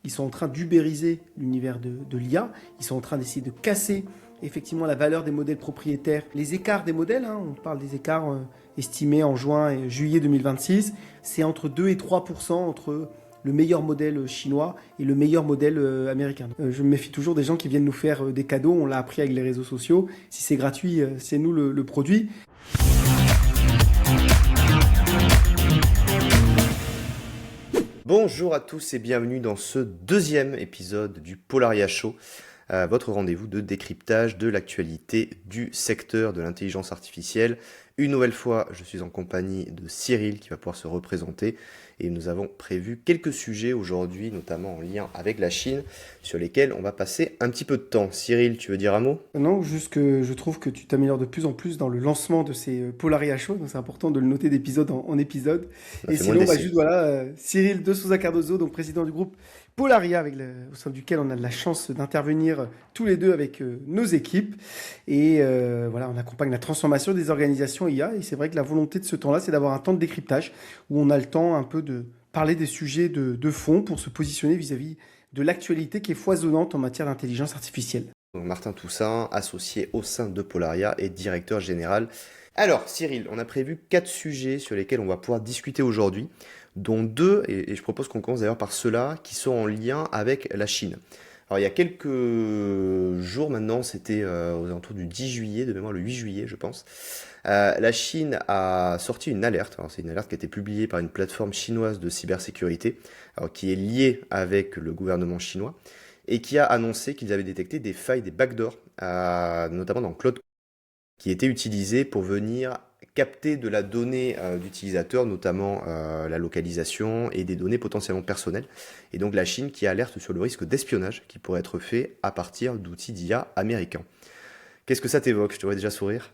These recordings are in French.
Ils sont en train d'ubériser l'univers de l'IA. Ils sont en train d'essayer de casser effectivement la valeur des modèles propriétaires. Les écarts des modèles, hein, on parle des écarts estimés en juin et juillet 2026, c'est entre 2 et 3% entre le meilleur modèle chinois et le meilleur modèle américain. Je me méfie toujours des gens qui viennent nous faire des cadeaux, on l'a appris avec les réseaux sociaux. Si c'est gratuit, c'est nous le produit. Bonjour à tous et bienvenue dans ce deuxième épisode du Polaria Show, votre rendez-vous de décryptage de l'actualité du secteur de l'intelligence artificielle. Une nouvelle fois, je suis en compagnie de Cyril qui va pouvoir se représenter et nous avons prévu quelques sujets aujourd'hui, notamment en lien avec la Chine, sur lesquels on va passer un petit peu de temps. Cyril, tu veux dire un mot? Non, juste que je trouve que tu t'améliores de plus en plus dans le lancement de ces Polaria Show, donc c'est important de le noter d'épisode en épisode. On a Et fait moins de sinon, décès. juste voilà, Cyril de Souza Cardozo, donc président du groupe Polaria, au sein duquel on a de la chance d'intervenir tous les deux avec nos équipes. Et voilà, on accompagne la transformation des organisations IA. Et c'est vrai que la volonté de ce temps-là, c'est d'avoir un temps de décryptage où on a le temps un peu de parler des sujets de fond pour se positionner vis-à-vis de l'actualité qui est foisonnante en matière d'intelligence artificielle. Donc Martin Toussaint, associé au sein de Polaria et directeur général. Alors Cyril, on a prévu 4 sujets sur lesquels on va pouvoir discuter aujourd'hui, dont 2, et je propose qu'on commence d'ailleurs par ceux-là, qui sont en lien avec la Chine. Alors il y a quelques jours maintenant, c'était aux alentours du 10 juillet, de mémoire le 8 juillet je pense, la Chine a sorti une alerte. Alors, c'est une alerte qui a été publiée par une plateforme chinoise de cybersécurité, alors, qui est liée avec le gouvernement chinois, et qui a annoncé qu'ils avaient détecté des failles, des backdoors, notamment dans Cloud, qui étaient utilisées pour venir capter de la donnée d'utilisateur, notamment la localisation et des données potentiellement personnelles. Et donc la Chine qui alerte sur le risque d'espionnage qui pourrait être fait à partir d'outils d'IA américains. Qu'est-ce que ça t'évoque? Je te vois déjà sourire.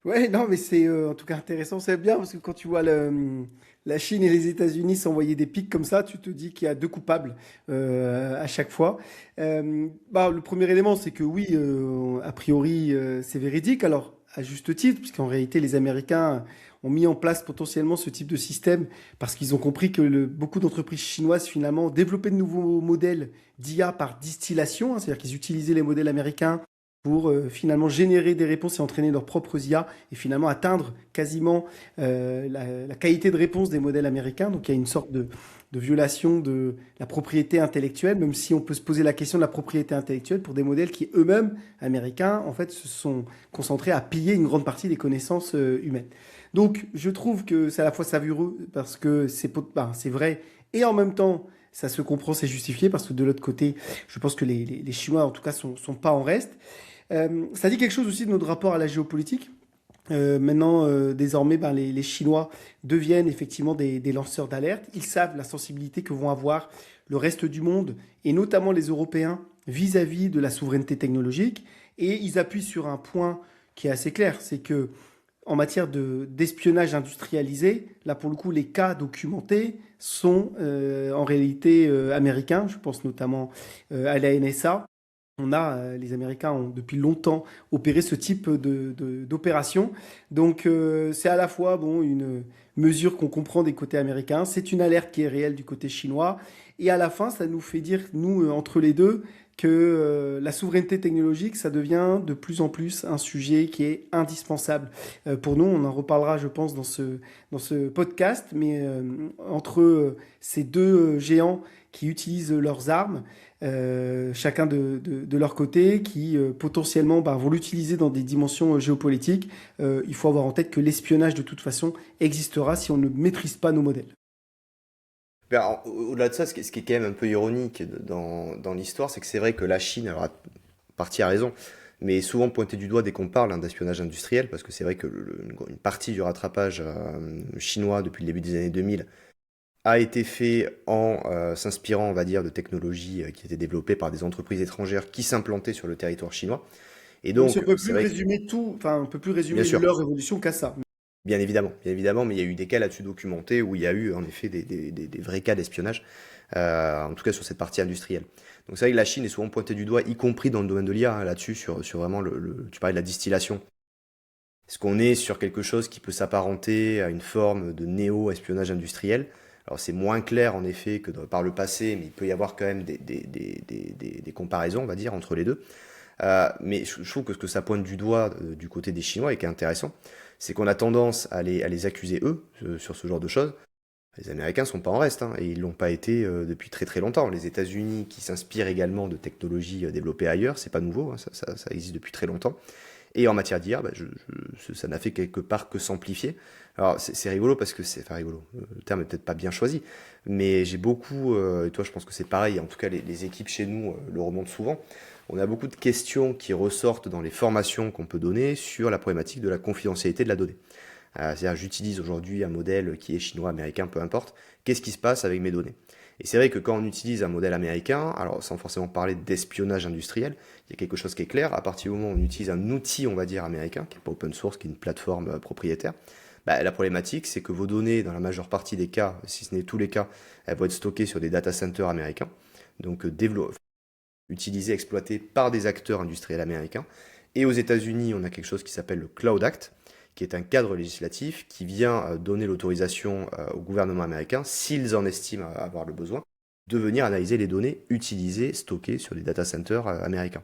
Ouais, non, mais c'est en tout cas intéressant, c'est bien parce que quand tu vois la Chine et les États-Unis s'envoyer des pics comme ça, tu te dis qu'il y a deux coupables à chaque fois. Le premier élément, c'est que oui, a priori, c'est véridique. Alors, à juste titre, puisqu'en réalité, les Américains ont mis en place potentiellement ce type de système parce qu'ils ont compris que beaucoup d'entreprises chinoises finalement développaient de nouveaux modèles d'IA par distillation, hein, c'est-à-dire qu'ils utilisaient les modèles américains pour finalement générer des réponses et entraîner leurs propres IA et finalement atteindre quasiment la qualité de réponse des modèles américains. Donc il y a une sorte de violation de la propriété intellectuelle, même si on peut se poser la question de la propriété intellectuelle pour des modèles qui eux-mêmes, américains, en fait, se sont concentrés à piller une grande partie des connaissances humaines. Donc je trouve que c'est à la fois savoureux parce que c'est vrai et en même temps ça se comprend, c'est justifié parce que de l'autre côté, je pense que les Chinois en tout cas sont pas en reste. Ça dit quelque chose aussi de notre rapport à la géopolitique. Maintenant, désormais, les Chinois deviennent effectivement des lanceurs d'alerte. Ils savent la sensibilité que vont avoir le reste du monde, et notamment les Européens, vis-à-vis de la souveraineté technologique. Et ils appuient sur un point qui est assez clair, c'est que en matière d'espionnage industrialisé, là pour le coup, les cas documentés sont en réalité américains. Je pense notamment à la NSA. Les Américains ont depuis longtemps opéré ce type d'opération. Donc c'est à la fois une mesure qu'on comprend des côtés américains, c'est une alerte qui est réelle du côté chinois, et à la fin ça nous fait dire, nous, entre les deux, que la souveraineté technologique, ça devient de plus en plus un sujet qui est indispensable pour nous. On en reparlera, je pense, dans ce podcast, mais entre ces deux géants qui utilisent leurs armes, chacun de leur côté, qui potentiellement vont l'utiliser dans des dimensions géopolitiques. Il faut avoir en tête que l'espionnage, de toute façon, existera si on ne maîtrise pas nos modèles. Au-delà de ça, ce qui est quand même un peu ironique dans l'histoire, c'est que c'est vrai que la Chine, alors à partie a raison, mais est souvent pointée du doigt dès qu'on parle d'espionnage industriel, parce que c'est vrai que une partie du rattrapage chinois depuis le début des années 2000 a été fait en s'inspirant, on va dire, de technologies qui étaient développées par des entreprises étrangères qui s'implantaient sur le territoire chinois. Et Même si on donc, peut c'est plus vrai que, résumer tout, enfin, on peut plus bien résumer sûr, leur évolution qu'à ça. bien évidemment, mais il y a eu des cas là-dessus documentés où il y a eu en effet des vrais cas d'espionnage, en tout cas sur cette partie industrielle. Donc c'est vrai que la Chine est souvent pointée du doigt, y compris dans le domaine de l'IA, hein, là-dessus, sur vraiment tu parlais de la distillation. Est-ce qu'on est sur quelque chose qui peut s'apparenter à une forme de néo-espionnage industriel? Alors c'est moins clair en effet que par le passé, mais il peut y avoir quand même des comparaisons, on va dire, entre les deux. Mais je trouve que ce que ça pointe du doigt du côté des Chinois et qui est intéressant, c'est qu'on a tendance à les accuser eux sur ce genre de choses. Les Américains sont pas en reste, hein, et ils l'ont pas été depuis très très longtemps. Les États-Unis, qui s'inspirent également de technologies développées ailleurs, c'est pas nouveau, hein, ça existe depuis très longtemps. Et en matière d'IA, bah, ça n'a fait quelque part que s'amplifier. Alors c'est rigolo parce que c'est, enfin rigolo, le terme est peut-être pas bien choisi, mais j'ai beaucoup, et toi je pense que c'est pareil, en tout cas les équipes chez nous le remontent souvent, on a beaucoup de questions qui ressortent dans les formations qu'on peut donner sur la problématique de la confidentialité de la donnée. C'est-à-dire, j'utilise aujourd'hui un modèle qui est chinois, américain, peu importe. Qu'est-ce qui se passe avec mes données? Et c'est vrai que quand on utilise un modèle américain, alors sans forcément parler d'espionnage industriel, il y a quelque chose qui est clair. À partir du moment où on utilise un outil, on va dire, américain, qui n'est pas open source, qui est une plateforme propriétaire, bah, la problématique, c'est que vos données, dans la majeure partie des cas, si ce n'est tous les cas, elles vont être stockées sur des data centers américains, donc utilisées, exploitées par des acteurs industriels américains. Et aux États-Unis, on a quelque chose qui s'appelle le Cloud Act, qui est un cadre législatif qui vient donner l'autorisation au gouvernement américain, s'ils en estiment avoir le besoin, de venir analyser les données utilisées, stockées sur les data centers américains.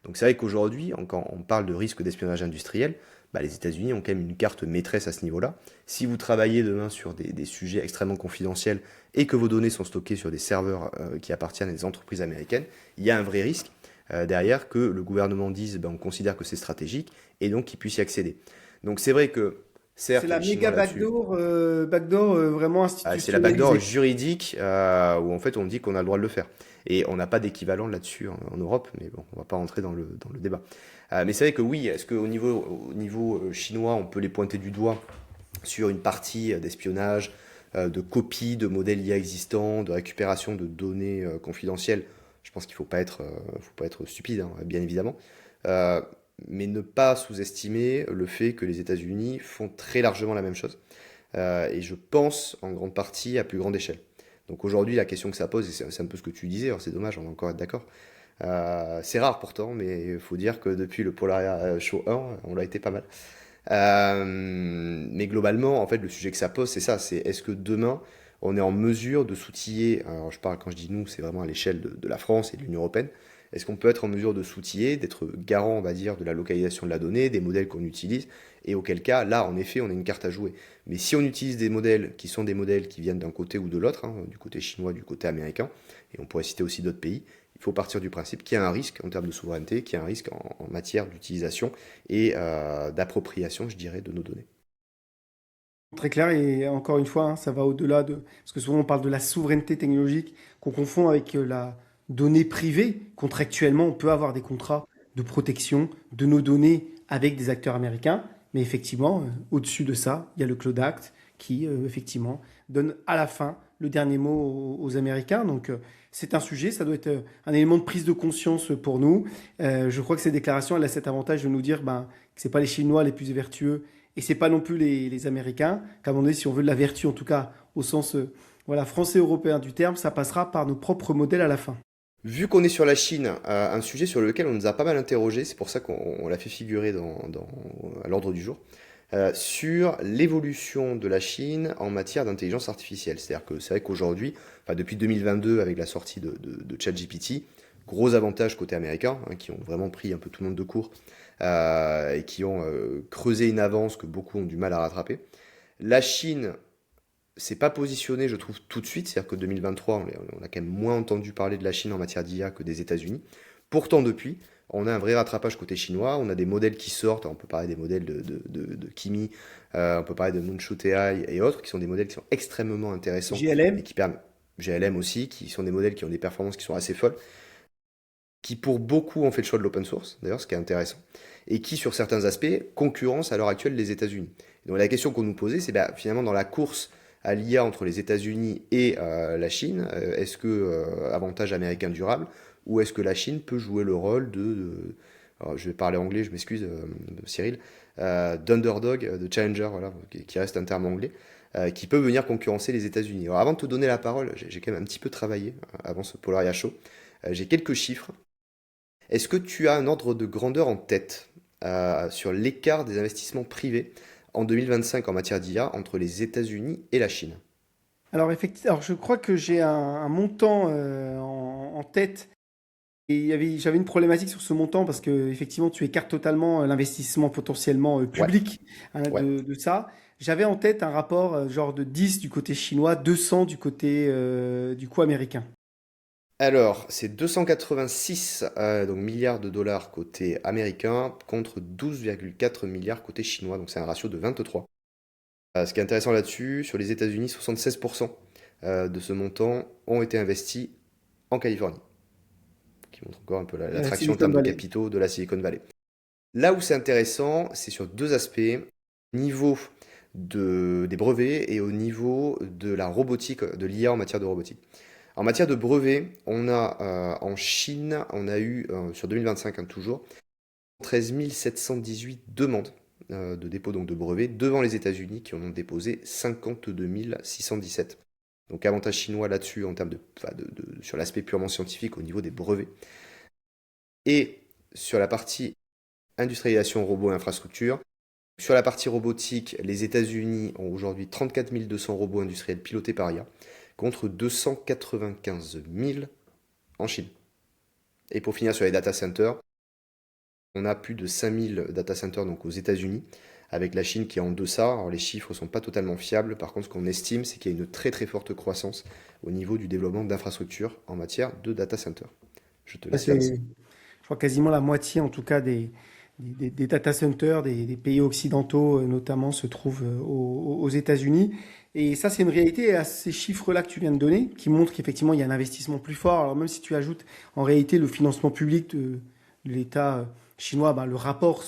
Donc c'est vrai qu'aujourd'hui, quand on parle de risque d'espionnage industriel, bah, les États-Unis ont quand même une carte maîtresse à ce niveau-là. Si vous travaillez demain sur des sujets extrêmement confidentiels et que vos données sont stockées sur des serveurs qui appartiennent à des entreprises américaines, il y a un vrai risque derrière que le gouvernement dise ben, on considère que c'est stratégique et donc qu'il puisse y accéder. Donc c'est vrai que, C'est certes, la les Chinois méga là-dessus, backdoor vraiment c'est la backdoor institutionnalisée. juridique où en fait on dit qu'on a le droit de le faire. Et on n'a pas d'équivalent là-dessus en Europe, mais bon, on va pas rentrer dans le débat. Mais c'est vrai que oui, est-ce qu'au au niveau chinois, on peut les pointer du doigt sur une partie d'espionnage, de copie de modèles IA existants, de récupération de données confidentielles? Je pense qu'il faut pas être stupide, hein, bien évidemment. Euh, mais ne pas sous-estimer le fait que les États-Unis font très largement la même chose. Et je pense en grande partie à plus grande échelle. Donc aujourd'hui, la question que ça pose, et c'est un peu ce que tu disais, alors c'est dommage, on va encore être d'accord. C'est rare pourtant, mais il faut dire que depuis le Polaria Show 1, on l'a été pas mal. Mais globalement, en fait, le sujet que ça pose, c'est ça, c'est est-ce que demain, on est en mesure de s'outiller, alors je parle quand je dis nous, c'est vraiment à l'échelle de la France et de l'Union européenne, est-ce qu'on peut être en mesure de s'outiller, d'être garant, on va dire, de la localisation de la donnée, des modèles qu'on utilise, et auquel cas, là, en effet, on a une carte à jouer. Mais si on utilise des modèles qui sont des modèles qui viennent d'un côté ou de l'autre, hein, du côté chinois, du côté américain, et on pourrait citer aussi d'autres pays, il faut partir du principe qu'il y a un risque en termes de souveraineté, qu'il y a un risque en matière d'utilisation et d'appropriation, je dirais, de nos données. Très clair et encore une fois, hein, ça va au-delà de... Parce que souvent on parle de la souveraineté technologique qu'on confond avec la donnée privée. Contractuellement, on peut avoir des contrats de protection de nos données avec des acteurs américains. Mais effectivement, au-dessus de ça, il y a le Cloud Act qui, effectivement, donne à la fin le dernier mot aux Américains. Donc, c'est un sujet, ça doit être un élément de prise de conscience pour nous. Je crois que cette déclaration, elle a cet avantage de nous dire ben, que ce pas les Chinois les plus vertueux et c'est pas non plus les Américains. Qu'à un moment donné, si on veut de la vertu, en tout cas au sens voilà, français-européen du terme, ça passera par nos propres modèles à la fin. Vu qu'on est sur la Chine, un sujet sur lequel on nous a pas mal interrogé, c'est pour ça qu'on l'a fait figurer à l'ordre du jour, sur l'évolution de la Chine en matière d'intelligence artificielle. C'est-à-dire que c'est vrai qu'aujourd'hui, enfin depuis 2022 avec la sortie de ChatGPT, gros avantages côté américain, hein, qui ont vraiment pris un peu tout le monde de court et qui ont creusé une avance que beaucoup ont du mal à rattraper. La Chine c'est pas positionné, je trouve, tout de suite. C'est-à-dire que 2023, on a quand même moins entendu parler de la Chine en matière d'IA que des États-Unis. Pourtant, depuis, on a un vrai rattrapage côté chinois. On a des modèles qui sortent. On peut parler des modèles de Kimi, on peut parler de Moonshoot AI et autres, qui sont des modèles qui sont extrêmement intéressants et JLM, qui permettent, GLM aussi, qui sont des modèles qui ont des performances qui sont assez folles, qui pour beaucoup ont fait le choix de l'open source, d'ailleurs, ce qui est intéressant, et qui, sur certains aspects, concurrencent à l'heure actuelle les États-Unis. Donc la question qu'on nous posait, c'est bah, finalement dans la course à l'IA entre les États-Unis et la Chine, est-ce que avantage américain durable, ou est-ce que la Chine peut jouer le rôle alors, je vais parler anglais, je m'excuse, Cyril, d'underdog, de challenger, voilà, qui reste un terme anglais, qui peut venir concurrencer les États-Unis. Alors avant de te donner la parole, j'ai quand même un petit peu travaillé avant ce Polaria Show. J'ai quelques chiffres. Est-ce que tu as un ordre de grandeur en tête sur l'écart des investissements privés en 2025 en matière d'IA entre les États-Unis et la Chine? Alors, effectivement, alors je crois que j'ai un montant en tête. Et j'avais une problématique sur ce montant parce que effectivement, tu écartes totalement l'investissement potentiellement Ouais, public, hein, ouais. de ça. J'avais en tête un rapport genre de 10 du côté chinois, 200 du côté du coup américain. Alors, c'est 286 donc milliards de dollars côté américain contre 12,4 milliards côté chinois, donc c'est un ratio de 23. Ce qui est intéressant là-dessus, sur les États-Unis, 76% de ce montant ont été investis en Californie, qui montre encore un peu La l'attraction en Silicon termes de Valley. capitaux de la Silicon Valley. Là où c'est intéressant, c'est sur deux aspects, niveau des brevets et au niveau de la robotique, de l'IA en matière de robotique. En matière de brevets, on a en Chine, on a eu sur 2025 hein, toujours 13 718 demandes de dépôt donc de brevets devant les États-Unis qui en ont déposé 52 617. Donc avantage chinois là-dessus en termes sur l'aspect purement scientifique au niveau des brevets. Et sur la partie industrialisation robot et infrastructure, sur la partie robotique, les États-Unis ont aujourd'hui 34 200 robots industriels pilotés par IA contre 295 000 en Chine. Et pour finir sur les data centers, on a plus de 5000 data centers donc aux États-Unis, avec la Chine qui est en deçà. Alors les chiffres ne sont pas totalement fiables. Par contre, ce qu'on estime, c'est qu'il y a une très très forte croissance au niveau du développement d'infrastructures en matière de data centers. Je te Ça, laisse c'est, lancer. je crois, quasiment la moitié en tout cas des data centers des pays occidentaux notamment se trouvent aux États-Unis. Et ça, c'est une réalité à ces chiffres-là que tu viens de donner, qui montrent qu'effectivement, il y a un investissement plus fort. Alors même si tu ajoutes en réalité le financement public de l'État chinois, ben, le rapport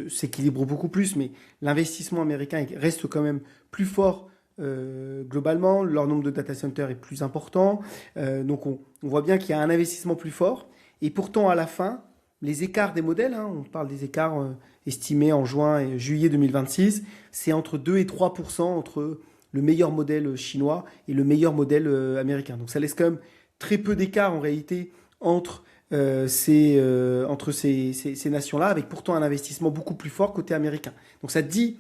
s'équilibre beaucoup plus, mais l'investissement américain reste quand même plus fort globalement. Leur nombre de data centers est plus important. Donc on voit bien qu'il y a un investissement plus fort. Et pourtant, à la fin, les écarts des modèles, hein, on parle des écarts estimés en juin et juillet 2026, c'est entre 2 et 3% entre le meilleur modèle chinois et le meilleur modèle américain. Donc ça laisse quand même très peu d'écart en réalité entre ces nations-là, avec pourtant un investissement beaucoup plus fort côté américain. Donc ça dit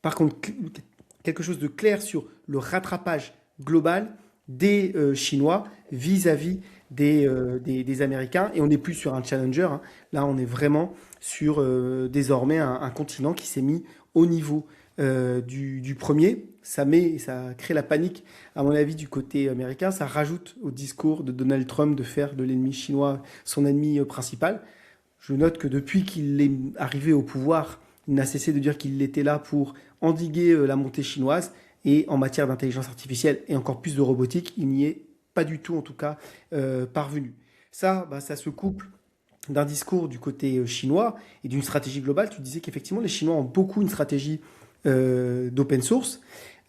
par contre quelque chose de clair sur le rattrapage global des Chinois vis-à-vis des Américains. Et on n'est plus sur un challenger, hein. Là, on est vraiment sur désormais un continent qui s'est mis au niveau du premier. Ça crée la panique, à mon avis, du côté américain. Ça rajoute au discours de Donald Trump de faire de l'ennemi chinois son ennemi principal. Je note que depuis qu'il est arrivé au pouvoir, il n'a cessé de dire qu'il était là pour endiguer la montée chinoise. Et en matière d'intelligence artificielle et encore plus de robotique, il n'y est pas du tout, en tout cas, parvenu. Ça, bah, ça se couple d'un discours du côté chinois et d'une stratégie globale. Tu disais qu'effectivement, les Chinois ont beaucoup une stratégie d'open source.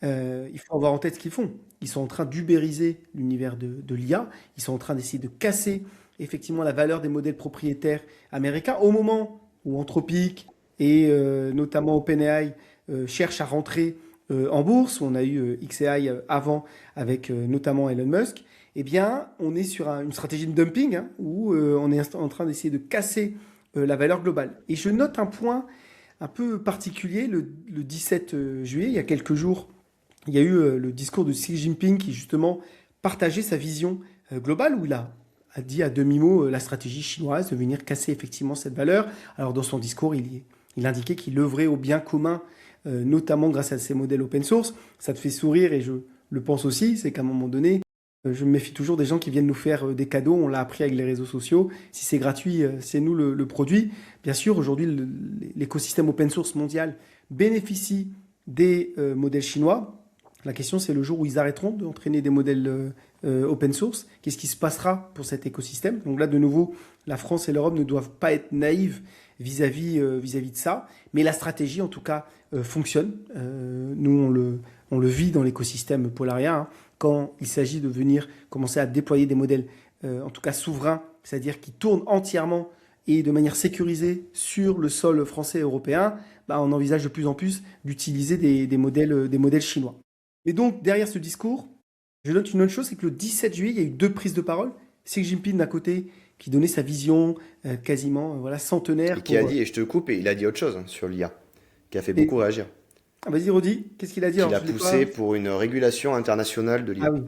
Il faut avoir en tête ce qu'ils font. Ils sont en train d'ubériser l'univers de l'IA. Ils sont en train d'essayer de casser effectivement la valeur des modèles propriétaires américains au moment où Anthropic et notamment OpenAI cherchent à rentrer en bourse. On a eu XAI avant avec notamment Elon Musk. Eh bien, on est sur une stratégie de dumping hein, où on est en train d'essayer de casser la valeur globale. Et je note un point un peu particulier le 17 juillet, il y a quelques jours, il y a eu le discours de Xi Jinping qui justement partageait sa vision globale où il a dit à demi-mot la stratégie chinoise de venir casser effectivement cette valeur. Alors dans son discours, il indiquait qu'il œuvrait au bien commun, notamment grâce à ces modèles open source. Ça te fait sourire et je le pense aussi, c'est qu'à un moment donné, je me méfie toujours des gens qui viennent nous faire des cadeaux. On l'a appris avec les réseaux sociaux. Si c'est gratuit, c'est nous le produit. Bien sûr, aujourd'hui, l'écosystème open source mondial bénéficie des modèles chinois. La question, c'est le jour où ils arrêteront d'entraîner des modèles open source. Qu'est-ce qui se passera pour cet écosystème? Donc là, de nouveau, la France et l'Europe ne doivent pas être naïves vis-à-vis de ça. Mais la stratégie, en tout cas, fonctionne. Nous, on le vit dans l'écosystème Polaria, hein, quand il s'agit de venir commencer à déployer des modèles, en tout cas souverains, c'est-à-dire qui tournent entièrement et de manière sécurisée sur le sol français et européen, bah, on envisage de plus en plus d'utiliser des modèles chinois. Et donc, derrière ce discours, je note une autre chose, c'est que le 17 juillet, il y a eu deux prises de parole. Xi Jinping d'un côté, qui donnait sa vision quasiment voilà, Et centenaire qui a pour dit, et je te coupe, et il a dit autre chose hein, sur l'IA, qui a fait et beaucoup réagir. Ah, vas-y, Rodi, qu'est-ce qu'il a dit? qu'il Alors, a je l'ai pas. poussé pour une régulation internationale de Ah l'IA. oui.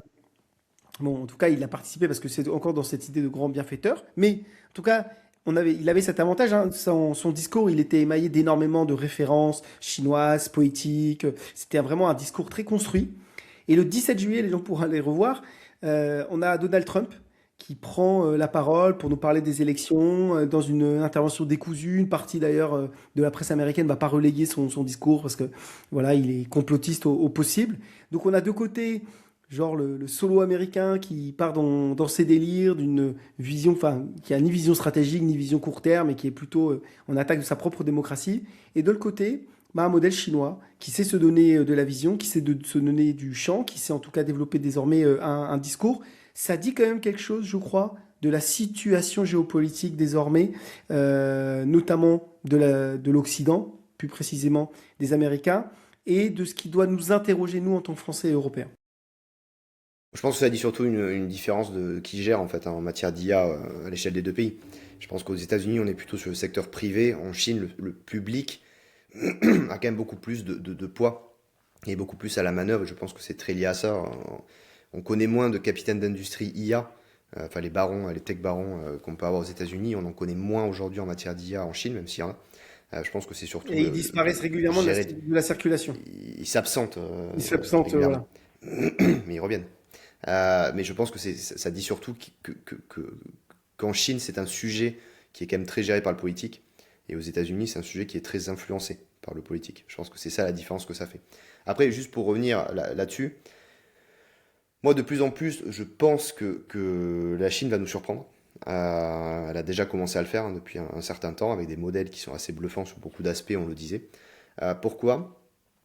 Bon, en tout cas, il a participé parce que c'est encore dans cette idée de grand bienfaiteur. Mais en tout cas, il avait cet avantage, hein. Son discours, il était émaillé d'énormément de références chinoises, poétiques. C'était vraiment un discours très construit. Et le 17 juillet, les gens pourront aller revoir. On a Donald Trump qui prend la parole pour nous parler des élections dans une intervention décousue. Une partie d'ailleurs de la presse américaine ne va pas relayer son discours parce que voilà, il est complotiste au possible. Donc on a deux côtés, genre le solo américain qui part dans ses délires d'une vision, enfin, qui a ni vision stratégique ni vision court terme et qui est plutôt en attaque de sa propre démocratie. Et de l'autre côté, bah, un modèle chinois qui sait se donner de la vision, qui sait se donner du champ, qui sait en tout cas développer désormais un discours. Ça dit quand même quelque chose, je crois, de la situation géopolitique désormais, notamment de l'Occident, plus précisément des Américains, et de ce qui doit nous interroger, nous, en tant que Français et Européens. Je pense que ça dit surtout une différence de qui gère en fait, hein, en matière d'IA à l'échelle des deux pays. Je pense qu'aux États-Unis, on est plutôt sur le secteur privé. En Chine, le public a quand même beaucoup plus de poids et beaucoup plus à la manœuvre. Je pense que c'est très lié à ça. On connaît moins de capitaines d'industrie IA, enfin les barons, les tech barons qu'on peut avoir aux États-Unis. On en connaît moins aujourd'hui en matière d'IA en Chine, même s'il y en a. Je pense que c'est surtout Et ils disparaissent régulièrement gérer. de la circulation. Ils s'absentent Ils s'absentent, régulièrement, voilà. mais ils reviennent. Mais je pense que ça dit surtout qu'en Chine, c'est un sujet qui est quand même très géré par le politique. Et aux États-Unis, c'est un sujet qui est très influencé par le politique. Je pense que c'est ça la différence que ça fait. Après, juste pour revenir là-dessus, moi, de plus en plus, je pense que la Chine va nous surprendre. Elle a déjà commencé à le faire, hein, depuis un certain temps, avec des modèles qui sont assez bluffants sur beaucoup d'aspects, on le disait. Pourquoi?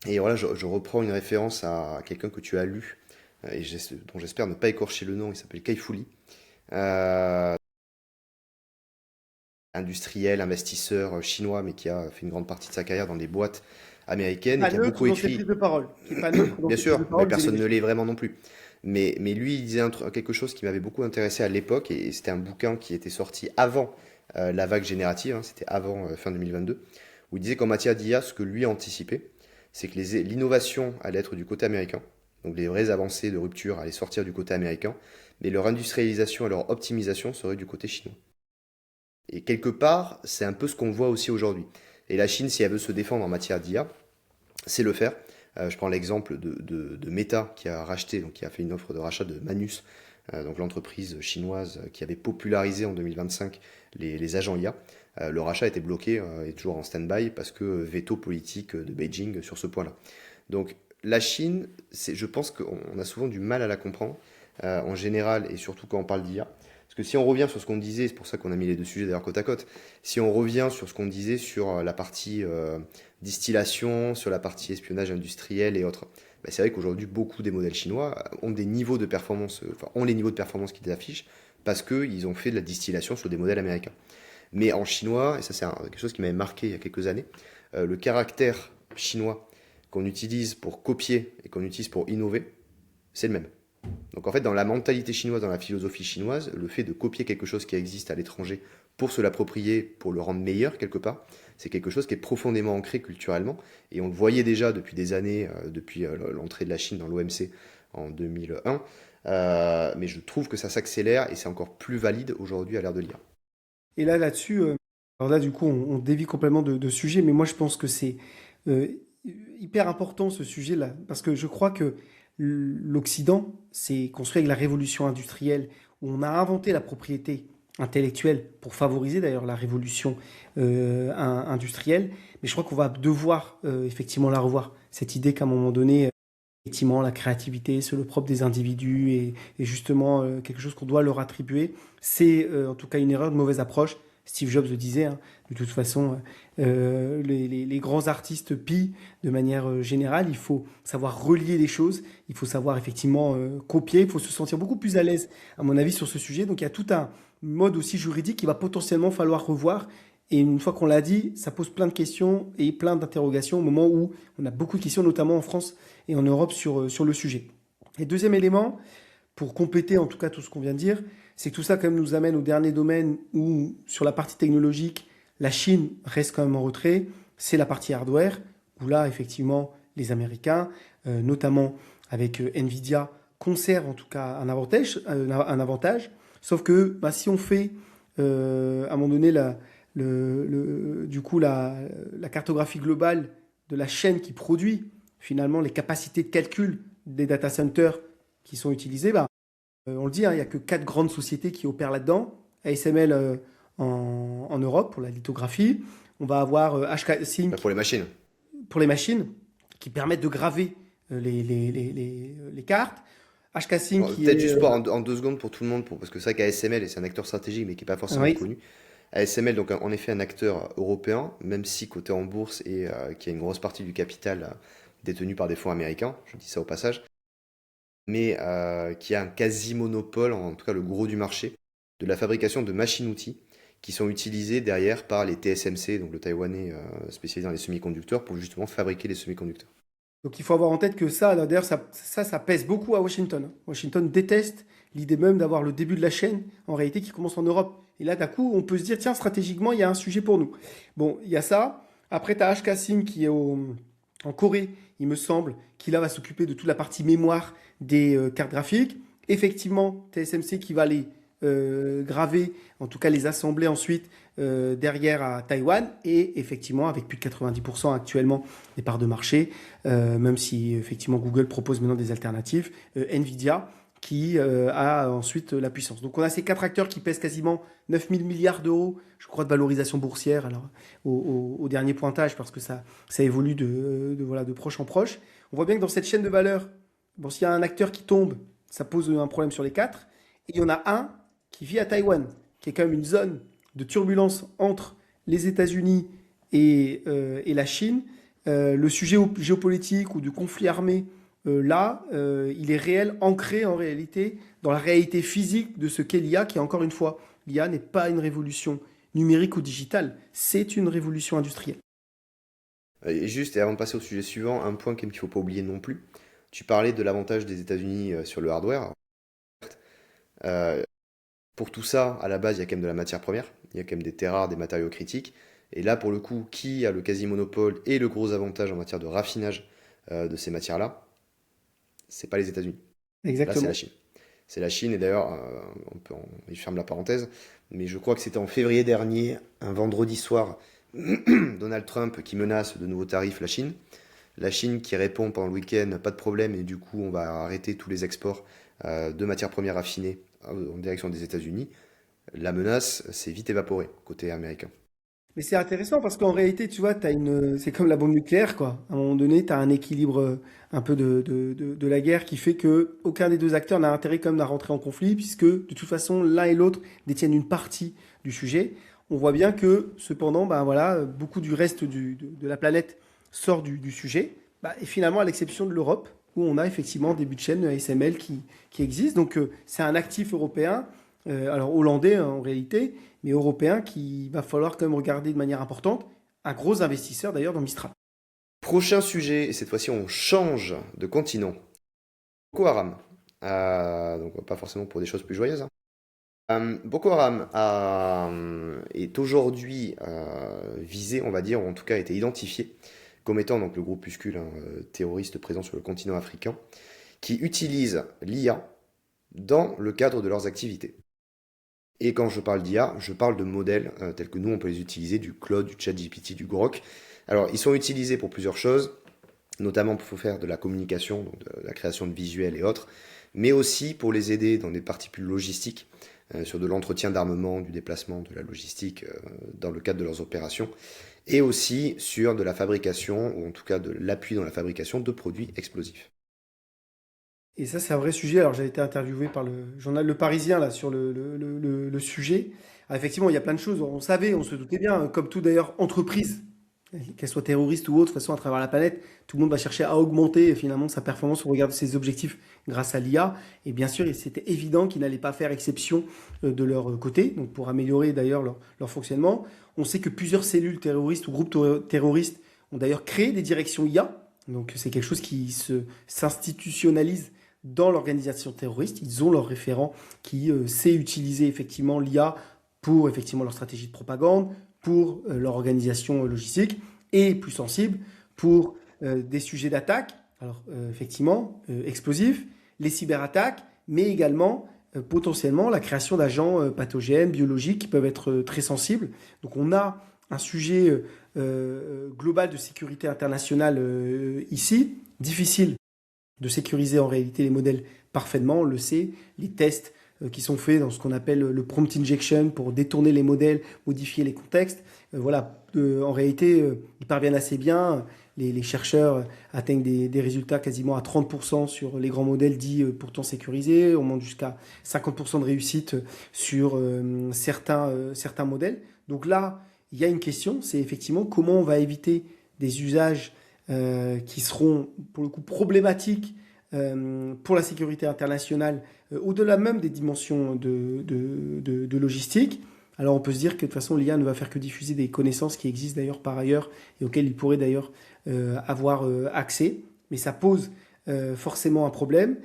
Et voilà, je reprends une référence à quelqu'un que tu as lu, dont j'espère ne pas écorcher le nom, il s'appelle Kai Fu Lee. Euh, Industriel, investisseur chinois, mais qui a fait une grande partie de sa carrière dans des boîtes américaines et Pas qui a neutre beaucoup dans ses prises écrit. de parole. Qui est pas neutre dans Bien ses prises sûr, de mais parole vis-à-vis personne des ne Chinois. l'est vraiment non plus. Mais lui, il disait quelque chose qui m'avait beaucoup intéressé à l'époque, et c'était un bouquin qui était sorti avant la vague générative, hein, c'était avant fin 2022, où il disait qu'en matière d'IA, ce que lui a anticipé, c'est que l'innovation allait être du côté américain, donc les vraies avancées de rupture allaient sortir du côté américain, mais leur industrialisation et leur optimisation serait du côté chinois. Et quelque part, c'est un peu ce qu'on voit aussi aujourd'hui. Et la Chine, si elle veut se défendre en matière d'IA, c'est le faire. Je prends l'exemple de Meta qui a racheté, donc qui a fait une offre de rachat de Manus, donc l'entreprise chinoise qui avait popularisé en 2025 les agents IA. Le rachat a été bloqué et toujours en stand-by parce que veto politique de Beijing sur ce point-là. Donc la Chine, je pense qu'on a souvent du mal à la comprendre en général et surtout quand on parle d'IA. Parce que si on revient sur ce qu'on disait, c'est pour ça qu'on a mis les deux sujets d'ailleurs côte à côte, si on revient sur ce qu'on disait sur la partie distillation, sur la partie espionnage industriel et autres, bah, c'est vrai qu'aujourd'hui beaucoup des modèles chinois ont des niveaux de performance, enfin, ont les niveaux de performance qu'ils affichent parce qu'ils ont fait de la distillation sur des modèles américains. Mais en chinois, et ça c'est quelque chose qui m'avait marqué il y a quelques années, le caractère chinois qu'on utilise pour copier et qu'on utilise pour innover, c'est le même. Donc en fait, dans la mentalité chinoise, dans la philosophie chinoise, le fait de copier quelque chose qui existe à l'étranger pour se l'approprier, pour le rendre meilleur quelque part, c'est quelque chose qui est profondément ancré culturellement. Et on le voyait déjà depuis des années, depuis l'entrée de la Chine dans l'OMC en 2001. Mais je trouve que ça s'accélère et c'est encore plus valide aujourd'hui à l'ère de l'IA. Et là, là-dessus, alors là, du coup, on dévie complètement de sujet, mais moi, je pense que c'est euh, hyper important ce sujet-là, parce que je crois que l'Occident s'est construit avec la révolution industrielle, où on a inventé la propriété intellectuelle pour favoriser d'ailleurs la révolution industrielle, mais je crois qu'on va devoir effectivement la revoir, cette idée qu'à un moment donné, effectivement, la créativité, c'est le propre des individus et justement quelque chose qu'on doit leur attribuer. C'est en tout cas une erreur, de mauvaise approche. Steve Jobs le disait, hein, de toute façon, les grands artistes pillent de manière générale. Il faut savoir relier les choses, il faut savoir effectivement copier, il faut se sentir beaucoup plus à l'aise, à mon avis, sur ce sujet. Donc il y a tout un mode aussi juridique qu'il va potentiellement falloir revoir. Et une fois qu'on l'a dit, ça pose plein de questions et plein d'interrogations au moment où on a beaucoup de questions, notamment en France et en Europe, sur le sujet. Et deuxième élément, pour compléter en tout cas tout ce qu'on vient de dire, c'est que tout ça quand même nous amène au dernier domaine où, sur la partie technologique, la Chine reste quand même en retrait, c'est la partie hardware, où là, effectivement, les Américains, notamment avec Nvidia, conservent en tout cas un avantage. Sauf que bah, si on fait à un moment donné du coup, la cartographie globale de la chaîne qui produit finalement les capacités de calcul des data centers qui sont utilisés, bah, on le dit, hein, il n'y a que 4 grandes sociétés qui opèrent là-dedans. ASML en Europe pour la lithographie. On va avoir HK Bah, Sync pour les machines. pour les machines qui permettent de graver les cartes. HK Sync Bon, qui peut-être est... juste en 2 secondes pour tout le monde, parce que c'est vrai qu'ASML, et c'est un acteur stratégique, mais qui n'est pas forcément oui, connu. ASML, donc en effet un acteur européen, même si coté en bourse et qui a une grosse partie du capital détenu par des fonds américains, je dis ça au passage, mais qui a un quasi-monopole, en tout cas le gros du marché, de la fabrication de machines-outils qui sont utilisées derrière par les TSMC, donc le Taïwanais spécialisé dans les semi-conducteurs, pour justement fabriquer les semi-conducteurs. donc il faut avoir en tête que ça, là, d'ailleurs, ça pèse beaucoup à Washington. Washington déteste l'idée même d'avoir le début de la chaîne, en réalité, qui commence en Europe. Et là, d'un coup, on peut se dire, tiens, stratégiquement, il y a un sujet pour nous. Bon, il y a ça. Après, tu as HK Sing qui est en Corée, il me semble, qui là va s'occuper de toute la partie mémoire des cartes graphiques. Effectivement, TSMC qui va les graver, en tout cas les assembler ensuite derrière à Taïwan. Et effectivement, avec plus de 90% actuellement des parts de marché, même si effectivement Google propose maintenant des alternatives, Nvidia qui a ensuite la puissance. Donc on a ces 4 acteurs qui pèsent quasiment 9 000 milliards d'euros, je crois, de valorisation boursière alors, au dernier pointage, parce que ça évolue voilà, de proche en proche. On voit bien que dans cette chaîne de valeur, bon, s'il y a un acteur qui tombe, ça pose un problème sur les 4. Et il y en a un qui vit à Taïwan, qui est quand même une zone de turbulence entre les États-Unis et la Chine. Le sujet géopolitique ou du conflit armé, là, il est réel, ancré en réalité dans la réalité physique de ce qu'est l'IA, qui encore une fois, l'IA n'est pas une révolution numérique ou digitale, c'est une révolution industrielle. Et juste, et avant de passer au sujet suivant, un point qu'il ne faut pas oublier non plus. Tu parlais de l'avantage des États-Unis sur le hardware. Euh, pour tout ça, à la base, il y a quand même de la matière première. Il y a quand même des terres rares, des matériaux critiques. Et là, pour le coup, qui a le quasi-monopole et le gros avantage en matière de raffinage de ces matières-là? C'est pas les États-Unis. Là, c'est la Exactement. Chine. C'est la Chine, et d'ailleurs, il ferme la parenthèse, mais je crois que c'était en février dernier, un vendredi soir, Donald Trump qui menace de nouveaux tarifs la Chine. La Chine qui répond pendant le week-end, pas de problème, et du coup, on va arrêter tous les exports de matières premières raffinées en direction des États-Unis. La menace s'est vite évaporée côté américain. Mais c'est intéressant parce qu'en réalité, tu vois, c'est comme la bombe nucléaire, quoi. À un moment donné, tu as un équilibre un peu de la guerre qui fait que aucun des deux acteurs n'a intérêt comme à rentrer en conflit, puisque de toute façon, l'un et l'autre détiennent une partie du sujet. On voit bien que, cependant, ben voilà, beaucoup du reste de la planète sort du sujet. Bah, et finalement, à l'exception de l'Europe, où on a effectivement des buts de chaîne ASML qui existent. Donc, c'est un actif européen, alors hollandais hein, en réalité, mais européen qui va falloir quand même regarder de manière importante. Un gros investisseur d'ailleurs dans Mistral. Prochain sujet, et cette fois-ci, on change de continent. Boko Haram. Donc, pas forcément pour des choses plus joyeuses, hein. Boko Haram est aujourd'hui visé, on va dire, ou en tout cas a été identifié comme étant donc, le groupuscule hein, terroriste présent sur le continent africain, qui utilise l'IA dans le cadre de leurs activités. Et quand je parle d'IA, je parle de modèles tels que nous, on peut les utiliser, du Claude, du ChatGPT, du Grok. Alors, ils sont utilisés pour plusieurs choses, notamment pour faire de la communication, donc de la création de visuels et autres, mais aussi pour les aider dans des parties plus logistiques, sur de l'entretien d'armement, du déplacement, de la logistique dans le cadre de leurs opérations, et aussi sur de la fabrication, ou en tout cas de l'appui dans la fabrication de produits explosifs. Et ça, c'est un vrai sujet. Alors, j'ai été interviewé par le journal Le Parisien là, sur le sujet. Alors, effectivement, il y a plein de choses. On savait, on se doutait bien, hein, comme tout d'ailleurs, entreprise, qu'elle soit terroriste ou autre, de toute façon, à travers la planète, tout le monde va chercher à augmenter finalement sa performance au regard de ses objectifs grâce à l'IA. Et bien sûr, c'était évident qu'ils n'allaient pas faire exception de leur côté, donc pour améliorer d'ailleurs leur fonctionnement. On sait que plusieurs cellules terroristes ou groupes terroristes ont d'ailleurs créé des directions IA. Donc c'est quelque chose qui s'institutionnalise dans l'organisation terroriste. Ils ont leur référent qui sait utiliser effectivement l'IA pour effectivement leur stratégie de propagande, pour leur organisation logistique et plus sensible pour des sujets d'attaque, alors effectivement, explosifs, les cyberattaques, mais également potentiellement la création d'agents pathogènes, biologiques qui peuvent être très sensibles. Donc on a un sujet global de sécurité internationale ici, difficile de sécuriser en réalité les modèles parfaitement, on le sait, les tests qui sont faits dans ce qu'on appelle le prompt injection pour détourner les modèles, modifier les contextes. Voilà, en réalité, ils parviennent assez bien. Les chercheurs atteignent des résultats quasiment à 30% sur les grands modèles dits pourtant sécurisés. On monte jusqu'à 50% de réussite sur certains modèles. Donc là, il y a une question, c'est effectivement comment on va éviter des usages qui seront pour le coup problématiques pour la sécurité internationale, au-delà même des dimensions de logistique. Alors on peut se dire que de toute façon l'IA ne va faire que diffuser des connaissances qui existent d'ailleurs par ailleurs et auxquelles il pourrait d'ailleurs avoir accès, mais ça pose forcément un problème.